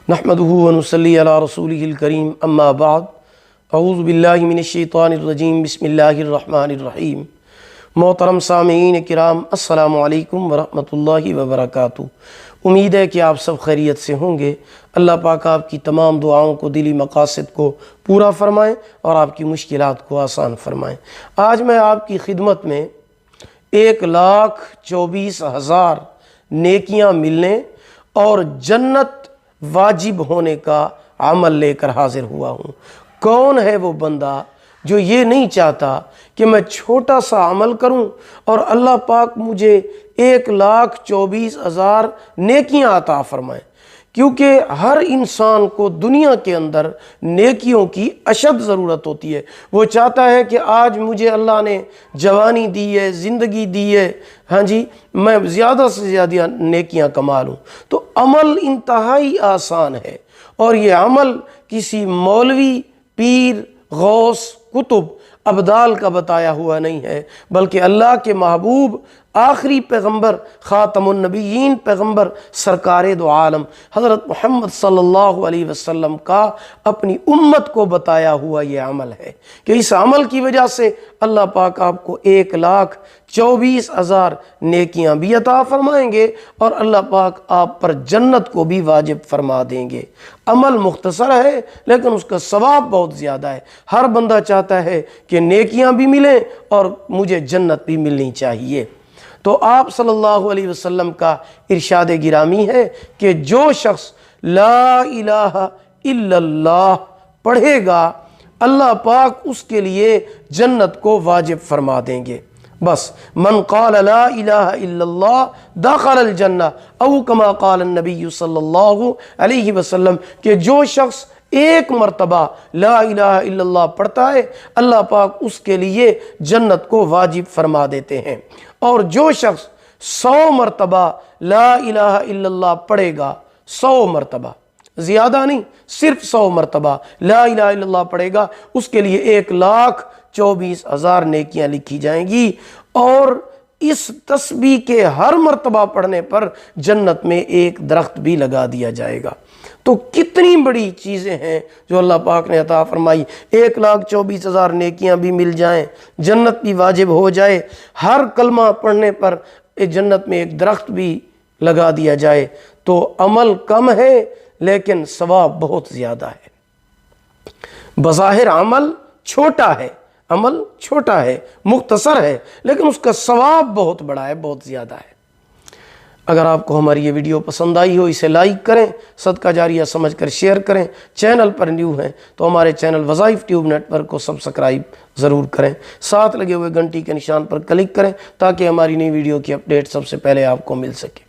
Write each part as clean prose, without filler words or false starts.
نحمدہ ونصلی علی رسولہ الکریم اما بعد اعوذ باللہ من الشیطان الرجیم بسم اللہ الرحمن الرحیم۔ محترم سامعین کرام، السلام علیکم ورحمۃ اللہ وبرکاتہ۔ امید ہے کہ آپ سب خیریت سے ہوں گے۔ اللہ پاک آپ کی تمام دعاؤں کو، دلی مقاصد کو پورا فرمائیں اور آپ کی مشکلات کو آسان فرمائیں۔ آج میں آپ کی خدمت میں 1,24,000 نیکیاں ملنے اور جنت واجب ہونے کا عمل لے کر حاضر ہوا ہوں۔ کون ہے وہ بندہ جو یہ نہیں چاہتا کہ میں چھوٹا سا عمل کروں اور اللہ پاک مجھے 1,24,000 نیکیاں عطا فرمائیں؟ کیونکہ ہر انسان کو دنیا کے اندر نیکیوں کی اشد ضرورت ہوتی ہے۔ وہ چاہتا ہے کہ آج مجھے اللہ نے جوانی دی ہے، زندگی دی ہے، میں زیادہ سے زیادہ نیکیاں کما لوں۔ تو عمل انتہائی آسان ہے، اور یہ عمل کسی مولوی، پیر، غوث، کتب، ابدال کا بتایا ہوا نہیں ہے، بلکہ اللہ کے محبوب آخری پیغمبر، خاتم النبیین پیغمبر، سرکار دو عالم حضرت محمد صلی اللہ علیہ وسلم کا اپنی امت کو بتایا ہوا یہ عمل ہے کہ اس عمل کی وجہ سے اللہ پاک آپ کو 1,24,000 نیکیاں بھی عطا فرمائیں گے اور اللہ پاک آپ پر جنت کو بھی واجب فرما دیں گے۔ عمل مختصر ہے لیکن اس کا ثواب بہت زیادہ ہے۔ ہر بندہ چاہتا ہے کہ نیکیاں بھی ملیں اور مجھے جنت بھی ملنی چاہیے۔ تو آپ صلی اللہ علیہ وسلم کا ارشاد گرامی ہے کہ جو شخص لا الہ الا اللہ پڑھے گا، اللہ پاک اس کے لیے جنت کو واجب فرما دیں گے۔ بس من قال لا الہ الا اللہ دخل الجنہ، او کما قال النبی صلی اللہ علیہ وسلم، کہ جو شخص ایک مرتبہ لا الہ الا اللہ پڑھتا ہے، اللہ پاک اس کے لیے جنت کو واجب فرما دیتے ہیں۔ اور جو شخص 100 مرتبہ لا الہ الا اللہ پڑھے گا، 100 مرتبہ، زیادہ نہیں، صرف 100 مرتبہ لا الہ الا اللہ پڑھے گا، اس کے لیے 1,24,000 نیکیاں لکھی جائیں گی، اور اس تسبیح کے ہر مرتبہ پڑھنے پر جنت میں ایک درخت بھی لگا دیا جائے گا۔ تو کتنی بڑی چیزیں ہیں جو اللہ پاک نے عطا فرمائی۔ 1,24,000 نیکیاں بھی مل جائیں، جنت بھی واجب ہو جائے، ہر کلمہ پڑھنے پر جنت میں ایک درخت بھی لگا دیا جائے، تو عمل کم ہے لیکن ثواب بہت زیادہ ہے۔ بظاہر عمل چھوٹا ہے، مختصر ہے، لیکن اس کا ثواب بہت بڑا ہے، بہت زیادہ ہے۔ اگر آپ کو ہماری یہ ویڈیو پسند آئی ہو، اسے لائک کریں، صدقہ جاریہ سمجھ کر شیئر کریں۔ چینل پر نیو ہیں تو ہمارے چینل وظائف ٹیوب نیٹ ورک کو سبسکرائب ضرور کریں، ساتھ لگے ہوئے گھنٹی کے نشان پر کلک کریں تاکہ ہماری نئی ویڈیو کی اپڈیٹ سب سے پہلے آپ کو مل سکے۔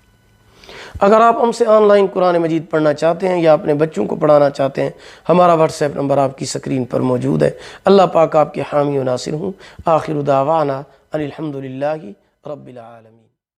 اگر آپ ہم سے آن لائن قرآن مجید پڑھنا چاہتے ہیں یا اپنے بچوں کو پڑھانا چاہتے ہیں، ہمارا واٹس ایپ نمبر آپ کی سکرین پر موجود ہے۔ اللہ پاک آپ کے حامی و ناصر ہوں۔ آخر دعوانا ان الحمد للہ رب العالمین۔